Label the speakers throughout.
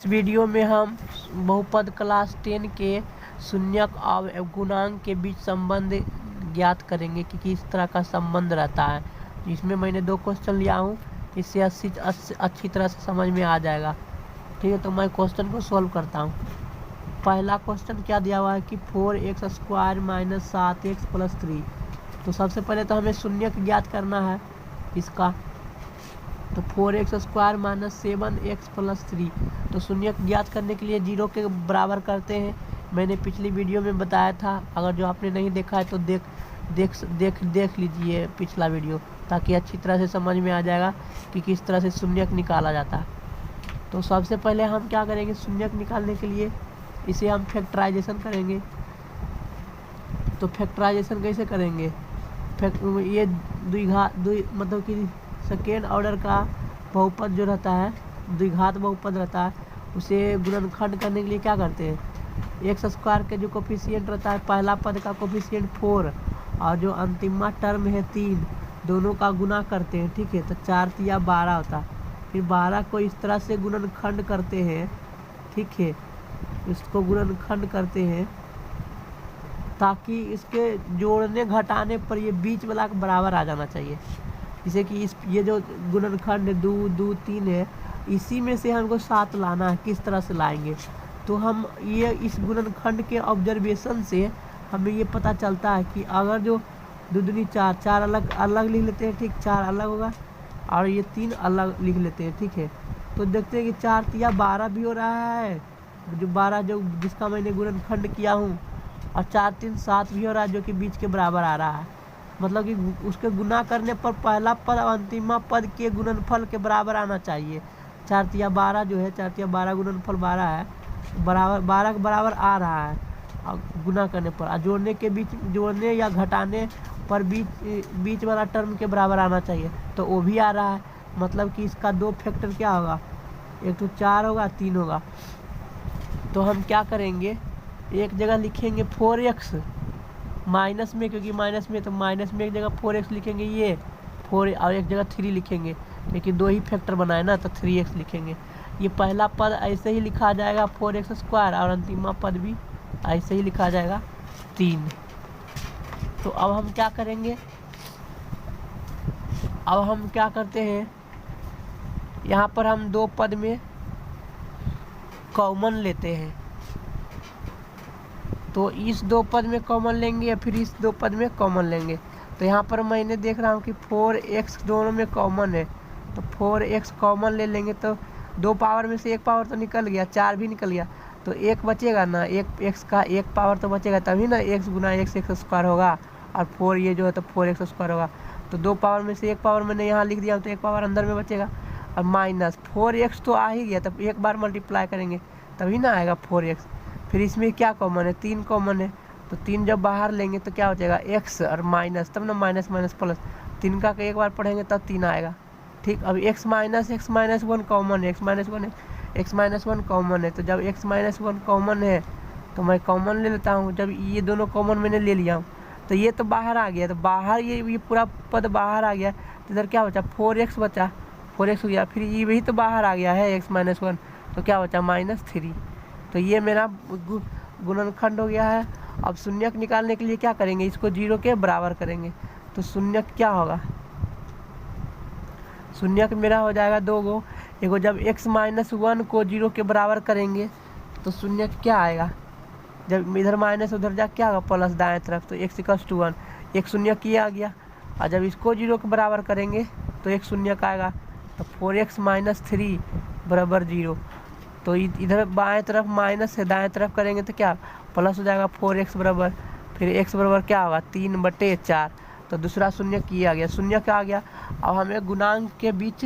Speaker 1: इस वीडियो में हम बहुपद क्लास 10 के शून्यक और गुणांक के बीच संबंध ज्ञात करेंगे कि किस तरह का संबंध रहता है। इसमें मैंने 2 क्वेश्चन लिया हूँ, इससे अच्छी तरह से समझ में आ जाएगा। ठीक है, तो मैं क्वेश्चन को सॉल्व करता हूँ। पहला क्वेश्चन क्या दिया हुआ है कि 4x² - 7x + 3। तो सबसे पहले तो हमें शून्यक ज्ञात करना है इसका। तो 4x² - 7x + 3। तो शून्यक ज्ञात करने के लिए 0 के बराबर करते हैं। मैंने पिछली वीडियो में बताया था, अगर जो आपने नहीं देखा है तो देख लीजिए पिछला वीडियो, ताकि अच्छी तरह से समझ में आ जाएगा कि किस तरह से शून्यक निकाला जाता है। तो सबसे पहले हम क्या करेंगे, शून्यक निकालने के लिए इसे हम फैक्टराइजेशन करेंगे। तो फैक्टराइजेशन कैसे करेंगे, ये मतलब कि सेकेंड ऑर्डर का बहुपद जो रहता है, द्विघात बहुपद रहता है, उसे गुणनखंड करने के लिए क्या करते हैं, x² के जो कोफिशिएंट रहता है, पहला पद का कोफिशिएंट 4 और जो अंतिमा टर्म है 3, दोनों का गुना करते हैं। ठीक है, तो 4 तिया 12 होता है। फिर 12 को इस तरह से गुणनखंड करते हैं। ठीक है, इसको गुणनखंड करते हैं ताकि इसके जोड़ने घटाने पर ये बीच वाला के बराबर आ जाना चाहिए। जैसे कि ये जो गुणनखंड 2 2 3 है, इसी में से हमको 7 लाना है। किस तरह से लाएंगे, तो हम ये इस गुणनखंड के ऑब्जर्वेशन से हमें ये पता चलता है कि अगर जो 2 दूनी 4, 4 अलग अलग लिख लेते हैं। ठीक, 4 अलग होगा और ये 3 अलग लिख लेते हैं। ठीक है, तो देखते हैं कि 4 तिया 12 भी हो रहा है, जो 12 जो जिसका मैंने गुणनखंड किया हूँ, और 4 3 7 भी हो रहा है, जो कि बीच के बराबर आ रहा है। मतलब कि उसके गुना करने पर पहला पद और अंतिमा पद के गुणनफल के बराबर आना चाहिए। 4 तिया 12 जो है, 4 तिया 12 गुणनफल 12 है, बराबर 12 के बराबर आ रहा है। और गुना करने पर और जोड़ने या घटाने पर बीच वाला टर्म के बराबर आना चाहिए, तो वो भी आ रहा है। मतलब कि इसका 2 फैक्टर क्या होगा, एक तो 4 होगा, 3 होगा। तो हम क्या करेंगे, एक जगह लिखेंगे 4x माइनस में, क्योंकि माइनस में, तो माइनस में एक जगह 4x लिखेंगे ये 4, और एक जगह 3 लिखेंगे, क्योंकि 2 ही फैक्टर बनाए ना, तो 3x लिखेंगे। ये पहला पद ऐसे ही लिखा जाएगा 4x², और अंतिमा पद भी ऐसे ही लिखा जाएगा 3। तो अब हम क्या करेंगे, अब हम क्या करते हैं, यहाँ पर हम 2 पद में कॉमन लेते हैं। तो इस 2 पद में कॉमन लेंगे या फिर इस 2 पद में कॉमन लेंगे। तो यहाँ पर मैंने देख रहा हूँ कि 4x दोनों में कॉमन है, तो 4x कॉमन ले लेंगे। तो 2 पावर में से 1 पावर तो निकल गया, 4 भी निकल गया, तो 1 बचेगा ना, एक x का 1 पावर तो बचेगा, तभी ना x गुना x² होगा, और 4 ये जो है तो 4x² होगा। तो 2 पावर में से 1 पावर मैंने यहाँ लिख दिया, तो 1 पावर अंदर में बचेगा, और माइनस 4x तो आ ही गया, तब एक बार मल्टीप्लाई करेंगे तभी ना आएगा 4x। फिर इसमें क्या कॉमन है, 3 कॉमन है, तो 3 जब बाहर लेंगे तो क्या हो जाएगा, x और माइनस, तब ना माइनस माइनस प्लस, 3 का एक बार पढ़ेंगे तब 3 आएगा। ठीक, अब x - 1 कॉमन है, x - 1 कॉमन है। तो जब x - 1 कॉमन है तो मैं कॉमन ले लेता हूँ। जब ये दोनों कॉमन मैंने ले लिया हूँ, तो ये तो बाहर आ गया, तो बाहर ये पूरा पद बाहर आ गया, तो इधर क्या बचा, 4x बचा, 4x हो गया। फिर ये भी तो बाहर आ गया है, x - 1, तो क्या बचा, -3। तो ये मेरा गुणनखंड हो गया है। अब शून्यक निकालने के लिए क्या करेंगे, इसको 0 के बराबर करेंगे। तो शून्यक क्या होगा, शून्यक मेरा हो जाएगा 2 गो। एगो जब x - 1 को 0 के बराबर करेंगे तो शून्यक क्या आएगा, जब इधर माइनस उधर जा क्या होगा, प्लस दाएं तरफ, तो x = 1, एक शून्यक ये आ गया। और जब इसको 0 के बराबर करेंगे तो एक शून्यक आएगा, तो 4x - 3 = 0। तो इधर बाएं तरफ माइनस है, दाएं तरफ करेंगे तो क्या प्लस हो जाएगा, 4x बराबर, फिर x बराबर क्या होगा, 3/4। तो दूसरा शून्यक ये आ गया, शून्यक आ गया। अब हमें गुणांक के बीच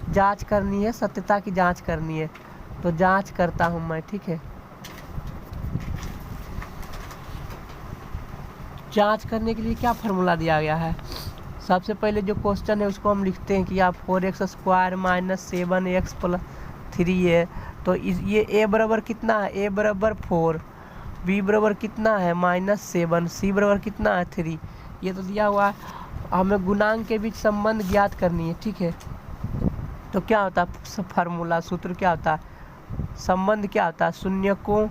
Speaker 1: जांच करनी है, सत्यता की जांच करनी है, तो जांच करता हूँ मैं। ठीक है, जांच करने के लिए क्या फार्मूला दिया गया है, सबसे पहले जो क्वेश्चन है उसको हम लिखते हैं कि आप 4x² - 7x + 3 है। तो ये a बराबर कितना है, a बराबर 4, b बराबर कितना है -7, c बराबर कितना है 3, ये तो दिया हुआ है। हमें गुणांक के बीच संबंध ज्ञात करनी है। ठीक है, तो क्या होता है फार्मूला, सूत्र क्या होता है, संबंध क्या होता है, शून्यकों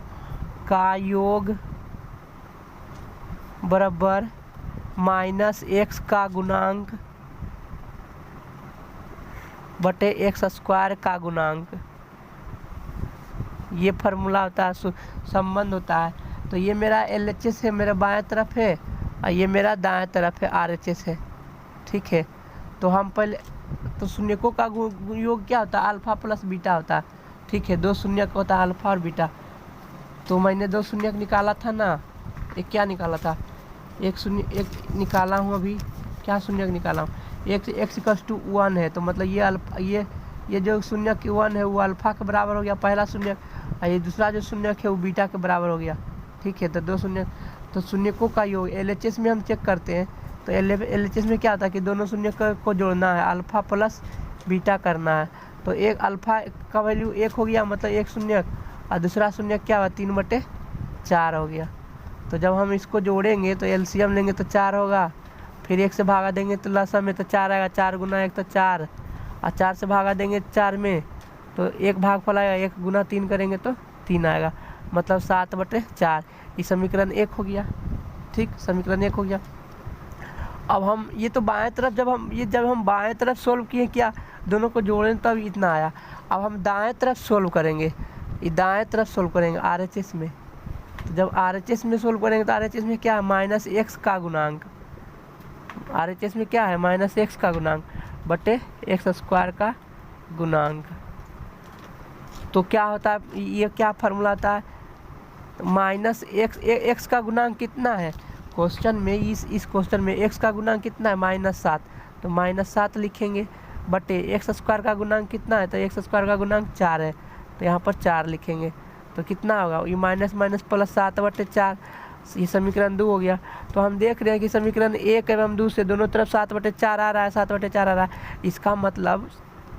Speaker 1: का योग बराबर माइनस एक्स का गुणांक बटे एक्स स्क्वायर का गुणांक। ये फार्मूला होता है, संबंध होता है। तो ये मेरा LHS है, मेरा बाएं तरफ है, और ये मेरा दाएं तरफ है RHS है। ठीक है, तो हम पहले तो शून्यकों का योग क्या होता है, अल्फा प्लस बीटा होता है। ठीक है, दो शून्यक होता है अल्फा और बीटा। तो मैंने दो शून्यक निकाला था ना, एक क्या निकाला था, एक शून्य एक निकाला हूँ अभी, क्या शून्यक निकाला हूँ, x = 1 है। तो मतलब ये जो शून्यक 1 है वो अल्फा के बराबर हो गया पहला शून्यक, और ये दूसरा जो शून्यक है वो बीटा के बराबर हो गया। ठीक है, तो दो शून्यक, तो शून्यकों का योग LHS में हम चेक करते हैं। तो LHS में क्या होता है कि दोनों शून्यक को जोड़ना है, अल्फा प्लस बीटा करना है। तो एक अल्फा का वैल्यू 1 हो गया, मतलब एक शून्यक, और दूसरा शून्यक क्या हुआ, 3/4 हो गया। तो जब हम इसको जोड़ेंगे तो LCM लेंगे तो 4 होगा, फिर 1 से भागा देंगे तो लसम में तो 4 आएगा, 4 गुना 1 तो 4, और 4 से भागा देंगे 4 में तो 1 भागफल आएगा, 1 गुना 3 करेंगे तो 3 आएगा, मतलब 7/4। ये समीकरण 1 हो गया। ठीक, समीकरण 1 हो गया। अब हम ये तो बाएं तरफ जब हम बाएं तरफ सोल्व किए, क्या दोनों को जोड़ें तब इतना आया। अब हम दाएं तरफ सोल्व करेंगे, ये दाएं तरफ सोल्व करेंगे RHS में। तो जब RHS में सोल्व करेंगे तो RHS में क्या है, -x का गुणांक। RHS में क्या है, -x का गुणांक बटे एक्स स्क्वायर का गुणांक। तो क्या होता है, ये क्या फार्मूला आता है, -x का गुणांक कितना है क्वेश्चन में, इस क्वेश्चन में x का गुणांक कितना है, -7। तो -7 लिखेंगे बटे एक्स स्क्वायर का गुणांक कितना है, तो एक्स स्क्वायर का गुणांक 4 है, तो यहाँ पर 4 लिखेंगे। तो कितना होगा, ये माइनस माइनस प्लस 7/4, ये समीकरण 2 हो गया। तो हम देख रहे हैं कि समीकरण 1 एवं 2 से दोनों तरफ 7/4 आ रहा है, 7/4 आ रहा है। इसका मतलब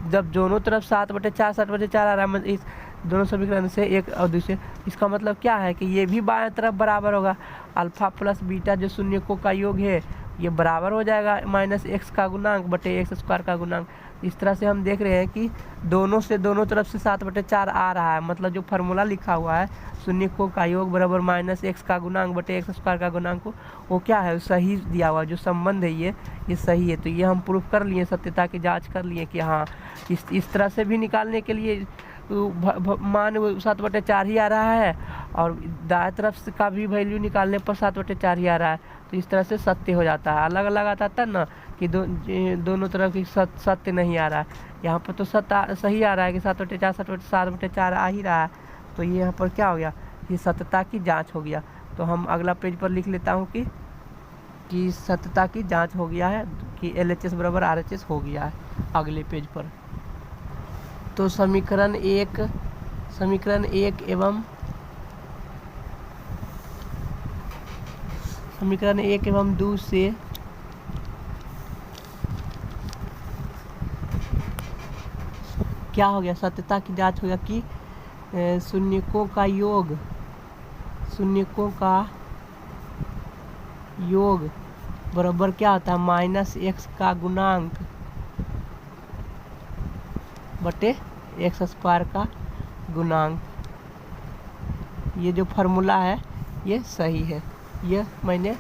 Speaker 1: जब दोनों तरफ 7/4 आ रहा है, इस दोनों समीकरण से एक और दूसरे, इसका मतलब क्या है कि ये भी बाएं तरफ बराबर होगा, अल्फा प्लस बीटा जो शून्यकों का योग है ये बराबर हो जाएगा -x का गुणांक बटे एक्स स्क्वायर का गुणांक। इस तरह से हम देख रहे हैं कि दोनों तरफ से 7/4 आ रहा है, मतलब जो फार्मूला लिखा हुआ है शून्यकों का योग बराबर -x का गुणांक बटे एक्स स्क्वायर का गुणांक को, वो क्या है, सही दिया हुआ जो संबंध है ये सही है। तो ये हम प्रूफ कर लिए, सत्यता की जांच कर लिए कि हाँ इस तरह से भी निकालने के लिए मान 7/4 ही आ रहा है, और दाएं तरफ का भी वैल्यू निकालने पर 7/4 ही आ रहा है। तो इस तरह से सत्य हो जाता है। अलग अलग आता था ना कि दोनों तरफ की सत्य नहीं आ रहा है, यहाँ पर तो सही आ रहा है कि 7/4 आ ही रहा है। तो ये यहाँ पर क्या हो गया, ये सत्यता की जांच हो गया। तो हम अगला पेज पर लिख लेता हूँ कि सत्यता की जांच हो गया है, कि LHS बराबर RHS हो गया है अगले पेज पर। तो समीकरण 1 एवं समीकरण 1 एवं 2 से क्या हो गया, सत्यता की जांच हो गया कि शून्यकों का योग बराबर क्या होता है, -x का गुणांक बटे एक्स स्क्वायर का गुणांक। ये जो फार्मूला है ये सही है, ये मैंने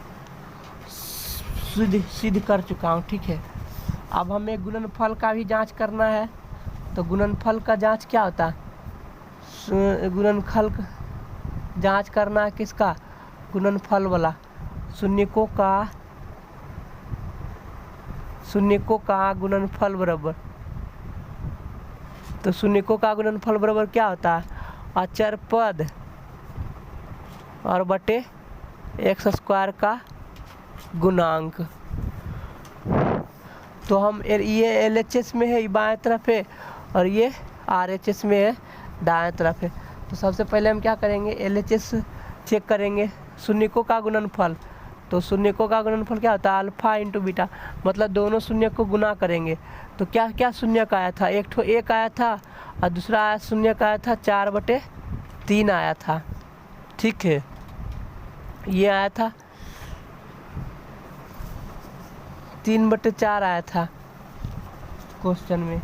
Speaker 1: सिद्ध कर चुका हूँ। ठीक है, अब हमें गुणनफल का भी जांच करना है। तो गुणनफल का जांच क्या होता है, गुणनफल जांच करना है किसका, गुणनफल वाला, शून्यकों का गुणनफल बराबर। तो शून्यकों का गुणनफल बराबर क्या होता है, अचर पद और बटे एक्स स्क्वायर का गुणांक। तो हम ये LHS में है, ये बाएं तरफ है, और ये RHS में है, दाएं तरफ है। तो सबसे पहले हम क्या करेंगे, LHS चेक करेंगे, शून्यकों का गुणनफल। तो शून्यकों का गुणनफल क्या होता है, अल्फा इंटू बीटा, मतलब दोनों शून्य को गुना करेंगे। तो क्या क्या शून्यक आया था, एक ठो 1 आया था, और दूसरा शून्यक आया था 4/3 आया था। ठीक है, ये आया था 3/4 आया था क्वेश्चन में।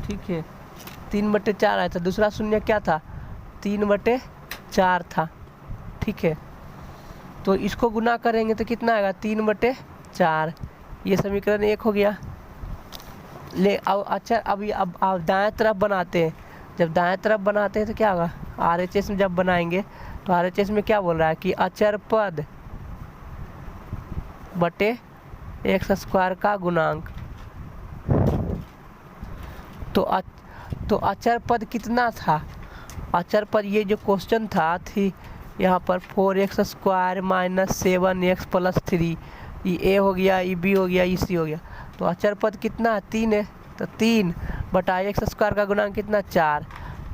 Speaker 1: ठीक है, 3/4 आया था, दूसरा शून्य क्या था 3/4 था, ठीक है। तो इसको गुना करेंगे तो कितना आएगा 3/4, ये समीकरण 1 हो गया। ले अब अच्छा अब दाएं तरफ बनाते हैं, जब दाएं तरफ बनाते हैं तो क्या होगा RHS में जब बनाएंगे तो RHS में क्या बोल रहा है कि अचर पद बटे x² का गुणांक। तो अचर पद कितना था, अचर पद ये जो क्वेश्चन था थी यहाँ पर 4x² - 7x + 3, ये a हो गया, ये b हो गया, ये c हो गया। तो अचर पद कितना है 3 है, तो 3/x² का गुणांक कितना 4,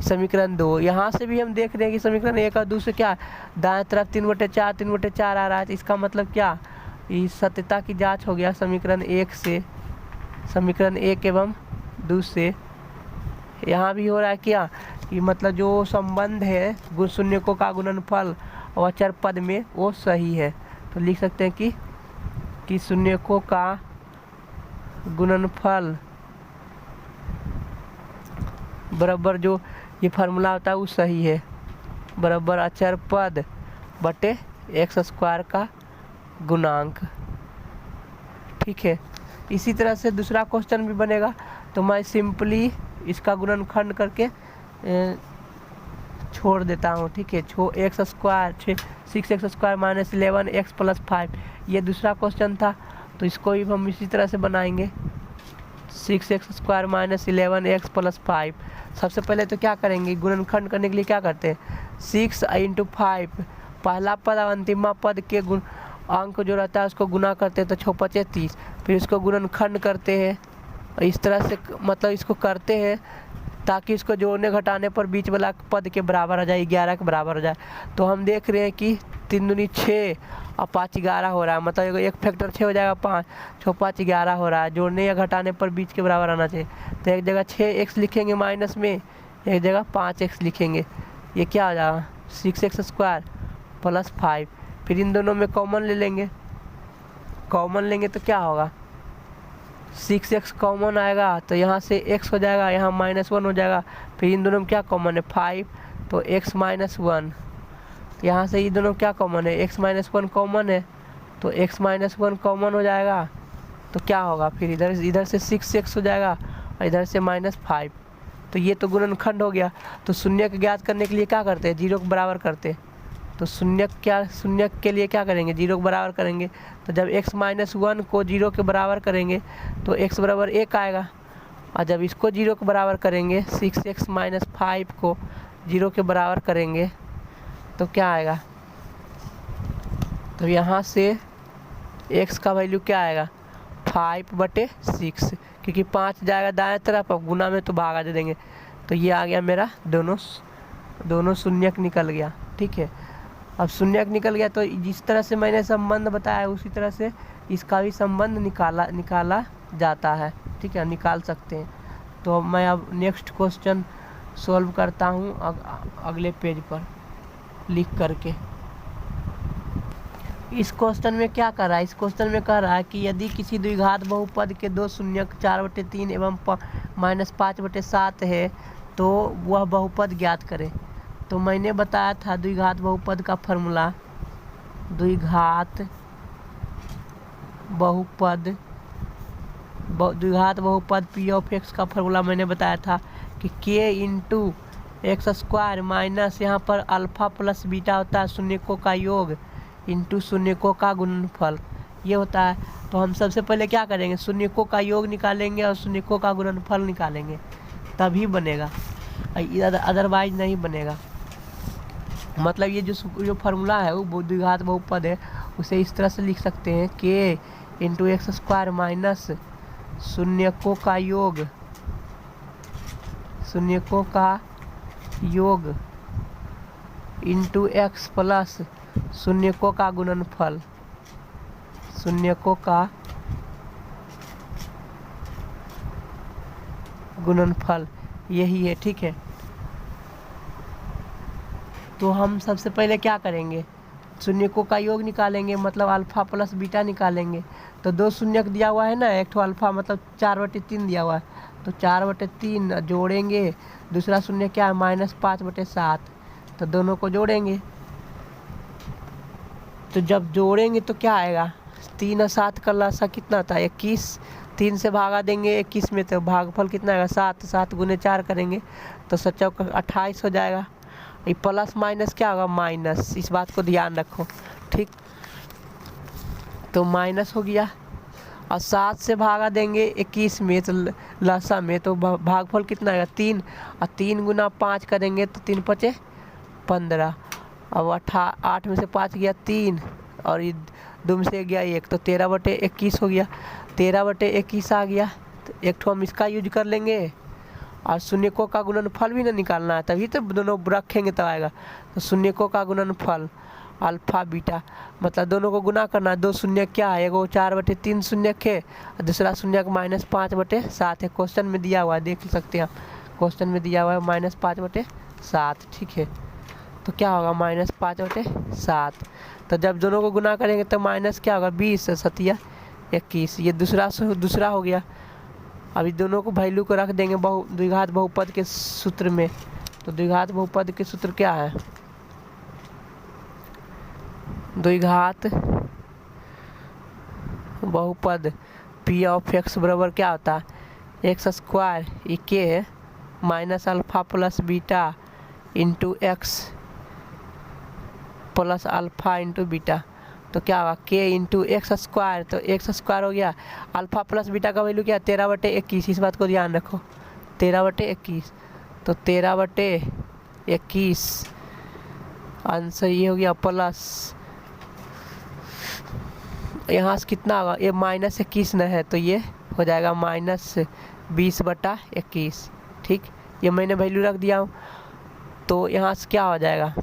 Speaker 1: समीकरण 2। यहाँ से भी हम देख रहे हैं कि समीकरण 1 और 2 से क्या दाएं तरफ 3/4 आ रहा है, तो इसका मतलब क्या इस सत्यता की जांच हो गया समीकरण 1 से, समीकरण 1 एवं 2 से। यहाँ भी हो रहा है क्या कि मतलब जो संबंध है शून्यकों का गुणनफल और अचर पद में वो सही है। तो लिख सकते हैं कि शून्यकों का गुणनफल बराबर जो ये फार्मूला होता है वो सही है, बराबर अचर पद बटे x² का गुणांक, ठीक है। इसी तरह से दूसरा क्वेश्चन भी बनेगा, तो मैं सिंपली इसका गुणनखंड करके छोड़ देता हूँ, ठीक है। x² 6x² - 11x + 5, ये दूसरा क्वेश्चन था, तो इसको भी हम इसी तरह से बनाएंगे 6x² - 11x + 5। सबसे पहले तो क्या करेंगे गुणनखंड करने के लिए क्या करते हैं 6 × 5, पहला पद और अंतिम पद के गुण अंक जो रहता है उसको गुना करते हैं तो 6 × 5 = 30, फिर इसको गुणनखंड करते हैं इस तरह से, मतलब इसको करते हैं ताकि इसको जोड़ने घटाने पर बीच वाला पद के बराबर आ जाए, 11 के बराबर हो जाए। तो हम देख रहे हैं कि 3 दूनी 6 और 5 11 हो रहा है, मतलब एक फैक्टर 6 हो जाएगा 5, 6 × 5 = 11 हो रहा है, जोड़ने या घटाने पर बीच के बराबर आना चाहिए। तो एक जगह 6x लिखेंगे माइनस में, एक जगह 5x लिखेंगे, ये क्या हो जाएगा 6x² + 5। फिर इन दोनों में कॉमन ले लेंगे, कॉमन लेंगे तो क्या होगा 6x कॉमन आएगा तो यहाँ से x हो जाएगा, यहाँ -1 हो जाएगा, फिर इन दोनों में क्या कॉमन है 5, तो x - 1, यहाँ से ये दोनों क्या कॉमन है x - 1 कॉमन है, तो x - 1 कॉमन हो जाएगा, तो क्या होगा फिर इधर से 6x हो जाएगा और इधर से -5। तो ये तो गुणनखंड हो गया। तो शून्य को ज्ञात करने के लिए क्या करते हैं 0 को बराबर करते हैं, तो शून्य के लिए क्या करेंगे 0 को बराबर करेंगे। तो जब x - 1 को 0 के बराबर करेंगे तो x = 1 आएगा, और जब इसको 0 के बराबर करेंगे 6x - 5 को 0 के बराबर करेंगे तो क्या आएगा, तो यहाँ से x का वैल्यू क्या आएगा 5/6, क्योंकि 5 जाएगा दाएं तरफ और गुना में तो भागा दे देंगे, तो ये आ गया मेरा दोनों शून्यक निकल गया, ठीक है। अब शून्यक निकल गया तो जिस तरह से मैंने संबंध बताया उसी तरह से इसका भी संबंध निकाला जाता है, ठीक है, निकाल सकते हैं। तो मैं अब नेक्स्ट क्वेश्चन सॉल्व करता हूँ अगले पेज पर लिख करके। इस क्वेश्चन में क्या कर रहा है, इस क्वेश्चन में कह रहा है कि यदि किसी द्विघात बहुपद के 2 शून्यक 4/3 एवं -5/7 है तो वह बहुपद ज्ञात करें। तो मैंने बताया था द्विघात बहुपद का फॉर्मूला, द्विघात बहुपद p(x) का फॉर्मूला मैंने बताया था कि k × x² माइनस यहाँ पर अल्फा प्लस बीटा होता है शून्यकों का योग इंटू शून्यकों का गुणनफल, ये होता है। तो हम सबसे पहले क्या करेंगे शून्यकों का योग निकालेंगे और शून्यकों का गुणनफल निकालेंगे, तभी बनेगा, अदरवाइज नहीं बनेगा। मतलब ये जो फार्मूला है वो द्विघात बहुपद है, उसे इस तरह से लिख सकते हैं k × x² माइनस शून्यकों का योग इंटू x प्लस शून्यकों का गुणनफल, शून्यकों का गुणनफल यही है, ठीक है। तो हम सबसे पहले क्या करेंगे शून्यकों का योग निकालेंगे, मतलब अल्फा प्लस बीटा निकालेंगे। तो 2 शून्यक दिया हुआ है ना, एक ठो अल्फा मतलब 4/3 दिया हुआ है, तो 4/3 जोड़ेंगे। दूसरा शून्य क्या है, -5/7, तो दोनों को जोड़ेंगे। तो जब जोड़ेंगे तो क्या आएगा, 3 और 7 का लसा कितना था, 21। 3 से भागा देंगे 21 में, तो भागफल कितना आएगा, 7। 7 × 4 करेंगे तो 7 × 28 हो जाएगा। ये प्लस माइनस क्या होगा, माइनस, इस बात को ध्यान रखो, ठीक। तो माइनस हो गया, और 7 से भागा देंगे 21 में, तो लसा में, तो भागफल कितना आएगा, 3। और 3 × 5 करेंगे तो 3 × 5 = 15। अब 8 में से 5 गया 3, और ये 2 में से गया 1, तो 13/21 हो गया। 13/21 आ गया, तो एक ठो हम इसका यूज कर लेंगे, और शून्यकों का गुणनफल भी ना निकालना है, तभी तो दोनों रखेंगे तब आएगा। तो शून्यकों का गुणनफल अल्फा बीटा, मतलब दोनों को गुना करना है। 2 शून्य क्या है, एगो 4/3 शून्यक है, और दूसरा शून्यक -5/7 है। क्वेश्चन में दिया हुआ है, देख सकते हैं आप, क्वेश्चन में दिया हुआ है -5/7, ठीक है। तो क्या होगा, -5/7। तो जब दोनों को गुना करेंगे तो माइनस क्या होगा, 20 और 7 = 21। ये दूसरा हो गया। अभी दोनों को वैल्यू को रख देंगे द्विघात बहुपद के सूत्र में। तो द्विघात बहुपद के सूत्र क्या है, द्विघात बहुपद p(x) बराबर क्या होता है, x² k minus alpha plus beta into x plus alpha into beta. तो क्या होगा, k इंटू x², तो x² हो गया। अल्फा प्लस बीटा का वैल्यू क्या है, 13/21, इस बात को ध्यान रखो, 13/21। तो 13/21 आंसर ये हो गया, प्लस यहाँ से कितना होगा, ये -21 न है, तो ये हो जाएगा -20/21, ठीक। ये मैंने वैल्यू रख दिया हूँ, तो यहाँ से क्या हो जाएगा,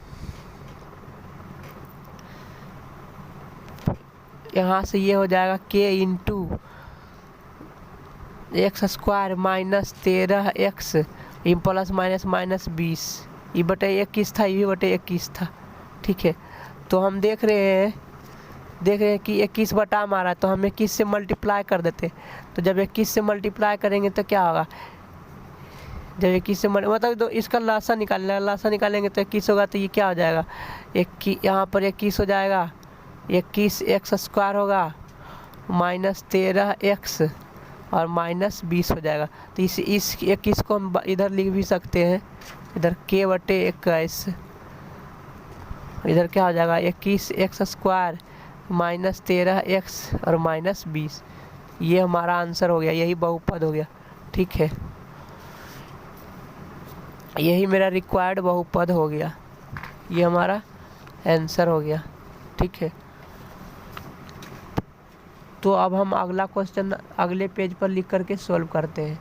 Speaker 1: यहाँ से ये हो जाएगा k इंटू x² -13x, ये प्लस माइनस -20, ये /21 था, ये /21 था, ठीक है। तो हम देख रहे हैं कि 21 बटा हमारा, तो हम 21 से मल्टीप्लाई कर देते। तो जब 21 से मल्टीप्लाई करेंगे तो क्या होगा, जब 21 से मतलब तो इसका लासा निकालेंगे तो 21 होगा, तो ये क्या हो जाएगा, यहाँ पर 21 हो जाएगा, 21 x² होगा, -13x और -20 हो जाएगा। तो इस 21 को हम इधर लिख भी सकते हैं, इधर k/21, इधर क्या हो जाएगा, 21 x² -13x और -20। ये हमारा आंसर हो गया, यही बहुपद हो गया, ठीक है। यही मेरा रिक्वायर्ड बहुपद हो गया, ये हमारा आंसर हो गया, ठीक है। तो अब हम अगला क्वेश्चन अगले पेज पर लिख करके सॉल्व करते हैं।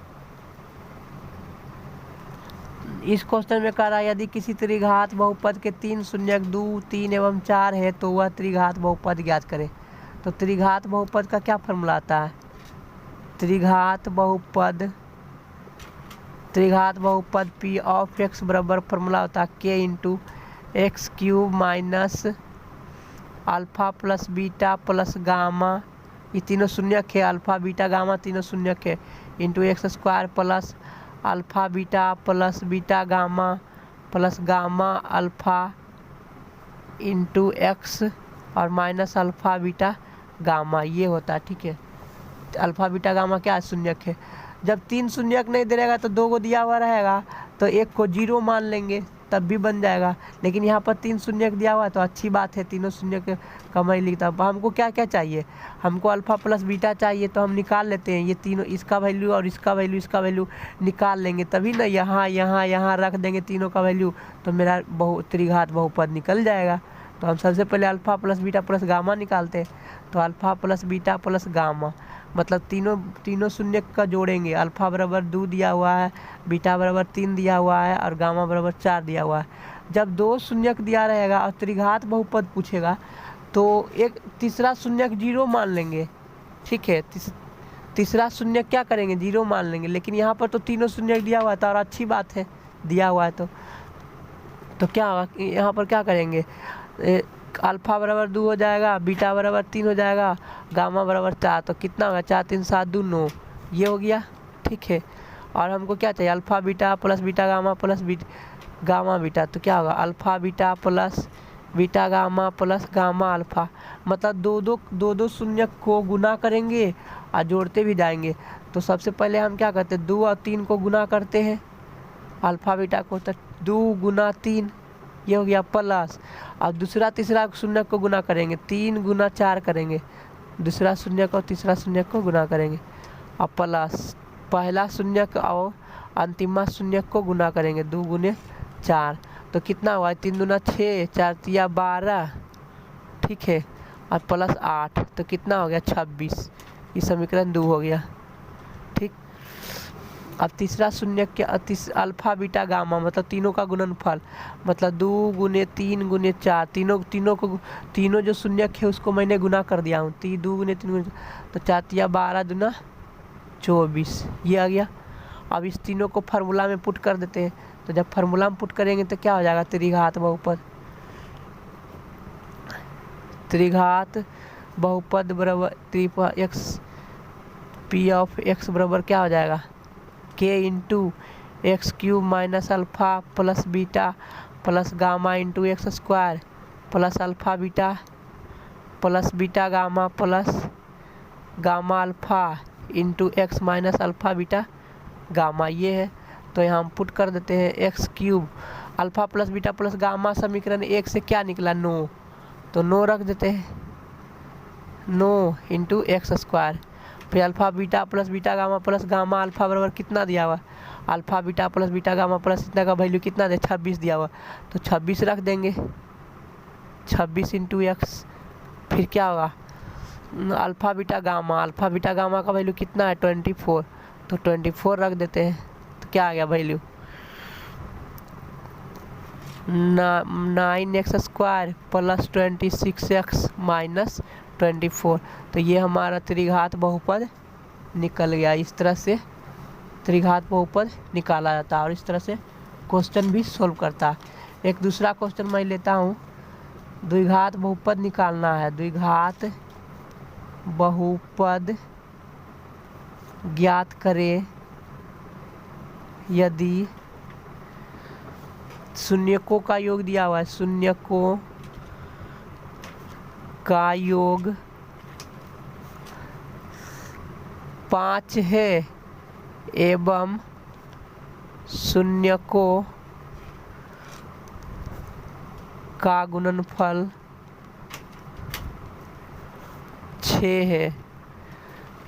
Speaker 1: इस क्वेश्चन में कह रहा है, यदि किसी त्रिघात बहुपद के 3 शून्यक 2, 3 एवं 4 है तो वह त्रिघात बहुपद ज्ञात करें। तो त्रिघात बहुपद का क्या फॉर्मूला आता है, त्रिघात बहुपद p(x) बराबर फॉर्मूला होता है k into x³ minus alpha plus beta plus gamma, ये तीनों शून्यक है, अल्फा बीटा गामा तीनों शून्यक है, into x² plus alpha beta plus beta gamma plus gamma alpha into x और माइनस अल्फा बीटा गामा, ये होता है, ठीक है। अल्फा बीटा गामा क्या है, शून्यक है। जब 3 शून्यक नहीं दे रहेगा तो 2 को दिया हुआ रहेगा, तो 1 को 0 मान लेंगे तब भी बन जाएगा। लेकिन यहाँ पर 3 शून्यक दिया हुआ है तो अच्छी बात है, तीनों शून्यक का मैं लिखता हूँ। हमको क्या क्या चाहिए, हमको अल्फा प्लस बीटा चाहिए, तो हम निकाल लेते हैं ये तीनों, इसका वैल्यू और इसका वैल्यू निकाल लेंगे, तभी ना यहाँ रख देंगे तीनों का वैल्यू, तो मेरा त्रिघात बहुपद निकल जाएगा। तो हम सबसे पहले alpha plus beta plus gamma निकालते हैं। तो alpha plus beta plus gamma मतलब तीनों शून्य का जोड़ेंगे। अल्फा बराबर 2 दिया हुआ है, बीटा बराबर 3 दिया हुआ है और गामा बराबर 4 दिया हुआ है। जब 2 शून्यक दिया रहेगा और त्रिघात बहुपद पूछेगा तो एक तीसरा शून्यक 0 मान लेंगे, ठीक है। तीसरा शून्य क्या करेंगे, 0 मान लेंगे। लेकिन यहाँ पर तो तीनों शून्यक दिया हुआ था और अच्छी बात है दिया हुआ है तो क्या होगा, यहाँ पर क्या करेंगे, अल्फ़ा बराबर 2 हो जाएगा, बीटा बराबर 3 हो जाएगा, गामा बराबर 4। तो कितना होगा, 4 3 7 2 9, ये हो गया। ठीक है, और हमको क्या चाहिए, alpha beta plus beta gamma plus gamma beta. तो क्या होगा, alpha beta plus beta gamma plus gamma alpha. मतलब दो दो शून्य को गुना करेंगे और जोड़ते भी जाएंगे। तो सबसे पहले हम क्या करते हैं, 2 और 3 को गुना करते हैं अल्फ़ा बीटा को, तो 2 गुना 3, ये हो गया प्लस। अब दूसरा तीसरा शून्य को गुना करेंगे, 3 गुना 4 करेंगे, दूसरा शून्य को तीसरा शून्य को गुना करेंगे, अब प्लस पहला शून्य और अंतिमा शून्य को गुना करेंगे, 2 गुने 4। तो कितना हुआ, 3 दूना 6, 4 तिया 12, ठीक है, और प्लस 8, तो कितना हो गया 26। ये समीकरण 2 हो गया। ठीक, अब तीसरा शून्य के अल्फ़ा बीटा गामा मतलब तीनों का गुणनफल, मतलब 2 गुने 3 गुने 4, तीनों जो शून्य है उसको मैंने गुना कर दिया हूँ। 2 गुने 3 गुने, तो 4 तिया 12 दूना 24, ये आ गया। अब इस तीनों को फार्मूला में पुट कर देते हैं। तो जब फार्मूला में पुट करेंगे तो क्या हो जाएगा, त्रिघात बहुपद बराबर एक्स पी ऑफ एक्स बराबर क्या हो जाएगा, के into x cube minus alpha plus beta plus gamma into x square plus alpha beta plus beta gamma plus gamma alpha into x minus alpha beta gamma, ये है। तो यहाँ हम पुट कर देते हैं x cube alpha plus beta plus gamma, समीकरण 1 से क्या निकला 9, तो 9 रख देते हैं, 9 इंटू एक्स स्क्वायर, फिर alpha beta plus beta gamma plus gamma alpha बराबर कितना दिया हुआ, alpha beta plus beta gamma plus इतना का वैल्यू कितना दे 26 दिया हुआ, तो 26 रख देंगे, 26 इंटू एक्स, फिर क्या होगा अल्फ़ा बीटा गामा का वैल्यू कितना है 24, तो 24 रख देते हैं। तो क्या आ गया value 9x square plus 26x minus 24। तो ये हमारा त्रिघात बहुपद निकल गया। इस तरह से त्रिघात बहुपद निकाला जाता है और इस तरह से क्वेश्चन भी सोल्व करता है। एक दूसरा क्वेश्चन मैं लेता हूँ, द्विघात बहुपद निकालना है। द्विघात बहुपद ज्ञात करें यदि शून्यकों का योग दिया हुआ है, शून्यकों का योग 5 है एवं शून्यकों का गुणनफल 6 है।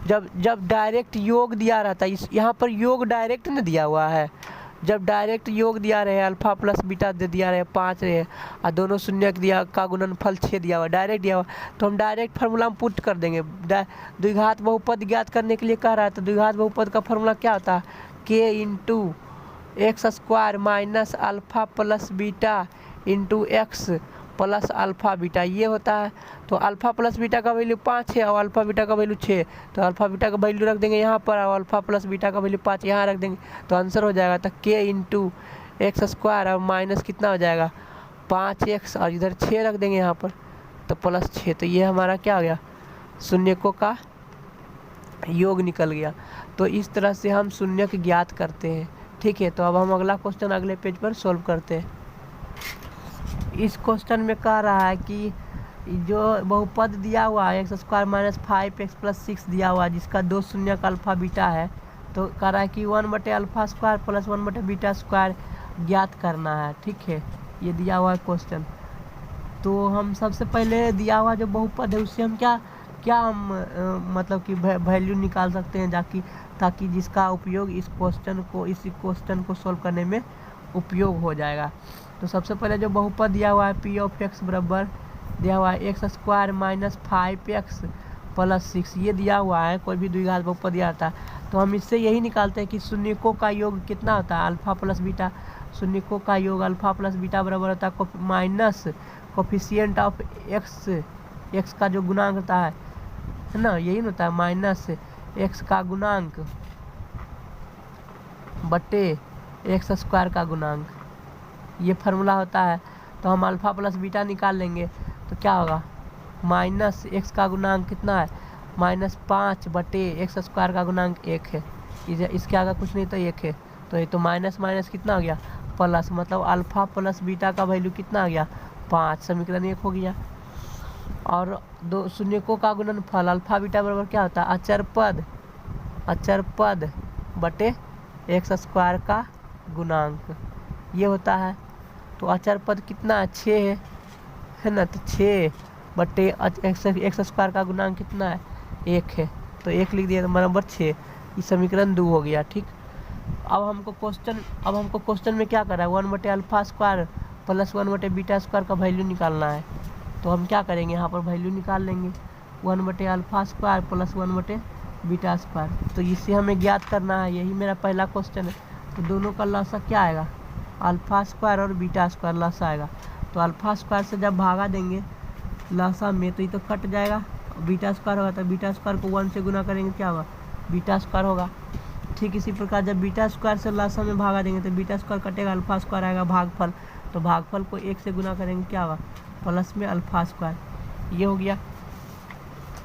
Speaker 1: जब डायरेक्ट योग दिया रहता है, यहाँ पर योग डायरेक्ट न दिया हुआ है, जब डायरेक्ट योग दिया रहे अल्फ़ा प्लस बीटा दे दिया रहे 5 रहे और दोनों शून्य दिया का गुणनफल 6 दिया हुआ, डायरेक्ट दिया हुआ, तो हम डायरेक्ट फार्मूला में पुट कर देंगे। द्विघात बहुपद ज्ञात करने के लिए कह रहा है, तो द्विघात बहुपद का फार्मूला क्या होता है, के into x square minus alpha plus beta into x plus alpha beta, ये होता है। तो अल्फ़ा प्लस बीटा का वैल्यू 5 है और अल्फ़ा बीटा का वैल्यू 6, तो अल्फ़ा बीटा का वैल्यू रख देंगे यहाँ पर और अल्फ़ा प्लस बीटा का वैल्यू 5 यहाँ रख देंगे, तो आंसर हो जाएगा। तो के इंटू एक्स स्क्वायर और माइनस कितना हो जाएगा 5x और इधर 6 रख देंगे यहाँ पर, तो प्लस 6। तो ये हमारा क्या हो गया, शून्यकों का योग निकल गया। तो इस तरह से हम शून्यक ज्ञात करते हैं। ठीक है, तो अब हम अगला क्वेश्चन अगले पेज पर सोल्व करते हैं। इस क्वेश्चन में कह रहा है कि जो बहुपद दिया हुआ है x square minus 5x plus 6 दिया हुआ है, जिसका 2 शून्य का अल्फ़ा बीटा है, तो कह रहा है कि 1/अल्फ़ा स्क्वायर प्लस 1/बीटा स्क्वायर ज्ञात करना है। ठीक है, ये दिया हुआ है क्वेश्चन। तो हम सबसे पहले दिया हुआ जो बहुपद है उससे हम क्या हम मतलब कि वैल्यू निकाल सकते हैं, ताकि जिसका उपयोग इस क्वेश्चन को सोल्व करने में उपयोग हो जाएगा। तो सबसे पहले जो बहुपद दिया हुआ है पी ऑफ एक्स बराबर दिया हुआ है x square minus 5x plus 6, ये दिया हुआ है। कोई भी द्विघात बहुपद दिया था तो हम इससे यही निकालते हैं कि शून्यकों का योग कितना होता है अल्फ़ा प्लस बीटा, शून्यकों का योग अल्फ़ा प्लस बीटा बराबर होता है माइनस कोफिशिएंट ऑफ एक्स का जो गुणांक होता है ना, यही होता है माइनस एक्स का गुणांक बटे एक्स स्क्वायर का गुणांक, ये फार्मूला होता है। तो हम अल्फ़ा प्लस बीटा निकाल लेंगे। तो क्या होगा, माइनस एक्स का गुणांक कितना है, -5 बटे एक्स स्क्वायर का गुणांक 1 है। इसके आगे कुछ नहीं तो 1 है। तो ये तो माइनस माइनस कितना हो गया, प्लस, मतलब अल्फ़ा प्लस बीटा का वैल्यू कितना आ गया, 5। समीकरण 1 हो गया। और दो शून्यकों का गुणनफल अल्फ़ा बीटा बराबर क्या होता है, अचर पद बटे एक्स स्क्वायर का गुणांक, ये होता है। तो अचर पद कितना है, 6 है ना। तो 6 बटे एक्स स्क्वायर का गुणांक कितना है, 1 है। तो 1 लिख दिया तो बराबर 6। ये समीकरण 2 हो गया। ठीक, अब हमको क्वेश्चन में क्या करा है, 1 बटे अल्फ़ा स्क्वायर प्लस 1 बटे बीटा स्क्वायर का वैल्यू निकालना है। तो हम क्या करेंगे, यहाँ पर वैल्यू निकाल लेंगे, 1 बटे अल्फ़ा स्क्वायर प्लस 1 बटे बीटा स्क्वायर। तो इससे हमें ज्ञात करना है, यही मेरा पहला क्वेश्चन है। तो दोनों का लसा क्या आएगा, अल्फ़ा स्क्वायर और बीटा स्क्वायर लसा आएगा। तो अल्फ़ा स्क्वायर से जब भागा देंगे लसा में तो ये तो कट जाएगा, बीटा स्क्वायर होगा तो बीटा स्क्वायर को 1 से गुना करेंगे क्या होगा, बीटा स्क्वायर होगा। ठीक इसी प्रकार जब बीटा स्क्वायर से लसा में भागा देंगे तो बीटा स्क्वायर कटेगा, अल्फ़ा स्क्वायर आएगा भागफल। तो भागफल को 1 से गुना करेंगे क्या होगा, प्लस में अल्फ़ा स्क्वायर। ये हो गया।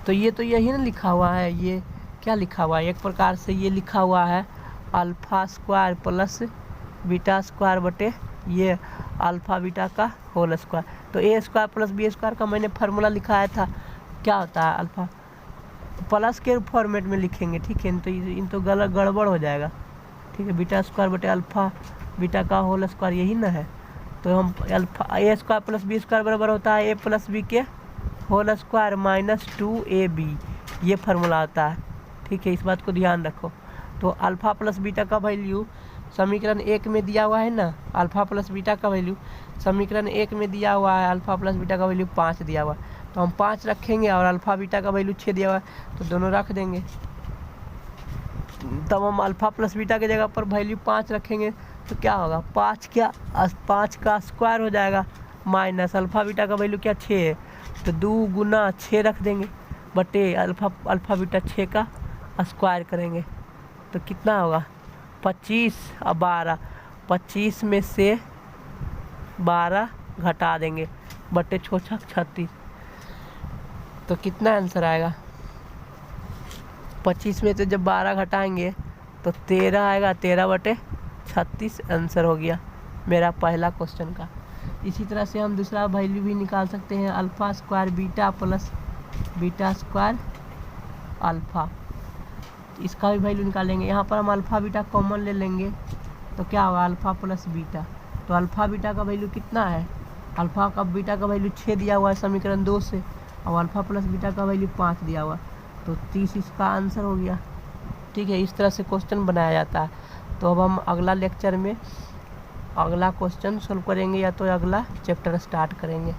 Speaker 1: तो यही ना लिखा हुआ है, ये क्या लिखा हुआ है, एक प्रकार से ये लिखा हुआ है alpha square plus beta square बटे ये अल्फ़ा बीटा का होल स्क्वायर। तो ए स्क्वायर प्लस बी स्क्वायर का मैंने फार्मूला लिखाया था, क्या होता है, अल्फ़ा प्लस के फॉर्मेट में लिखेंगे। ठीक है, तो इन तो गड़बड़ हो जाएगा। ठीक है, बीटा स्क्वायर बटे अल्फ़ा बीटा का होल स्क्वायर, यही ना है। तो हम alpha A square plus B square बराबर होता है ए प्लस बी के होल स्क्वायर माइनस 2ab, ये फार्मूला होता है। ठीक है, इस बात को ध्यान रखो। तो अल्फ़ा प्लस बीटा का वैल्यू समीकरण 1 में दिया हुआ है ना, अल्फ़ा प्लस बीटा का वैल्यू समीकरण 1 में दिया हुआ है, अल्फ़ा प्लस बीटा का वैल्यू 5 दिया हुआ है। तो हम 5 रखेंगे और अल्फ़ा बीटा का वैल्यू 6 दिया हुआ है, तो दोनों रख देंगे। तब हम अल्फ़ा प्लस बीटा की जगह पर वैल्यू 5 रखेंगे तो क्या होगा, 5 का स्क्वायर हो जाएगा माइनस अल्फ़ा बीटा का वैल्यू क्या 6 है, तो 2 गुना 6 रख देंगे बटे अल्फ़ा बीटा 6 का स्क्वायर करेंगे। तो कितना होगा, 25 और 12, 25 में से 12 घटा देंगे बटे 6 36। तो कितना आंसर आएगा, 25 में से जब 12 घटाएंगे तो 13 आएगा, 13 बटे 36 आंसर हो गया मेरा पहला क्वेश्चन का। इसी तरह से हम दूसरा वैल्यू भी निकाल सकते हैं, alpha square beta plus beta square alpha, इसका भी वैल्यू निकालेंगे। यहाँ पर हम अल्फ़ा बीटा कॉमन ले लेंगे तो क्या होगा, अल्फ़ा प्लस बीटा। तो अल्फ़ा बीटा का वैल्यू कितना है, अल्फ़ा का बीटा का वैल्यू 6 दिया हुआ है समीकरण 2 से, और अल्फ़ा प्लस बीटा का वैल्यू 5 दिया हुआ, तो 30 इसका आंसर हो गया। ठीक है, इस तरह से क्वेश्चन बनाया जाता है। तो अब हम अगला लेक्चर में अगला क्वेश्चन सोल्व करेंगे या तो अगला चैप्टर स्टार्ट करेंगे।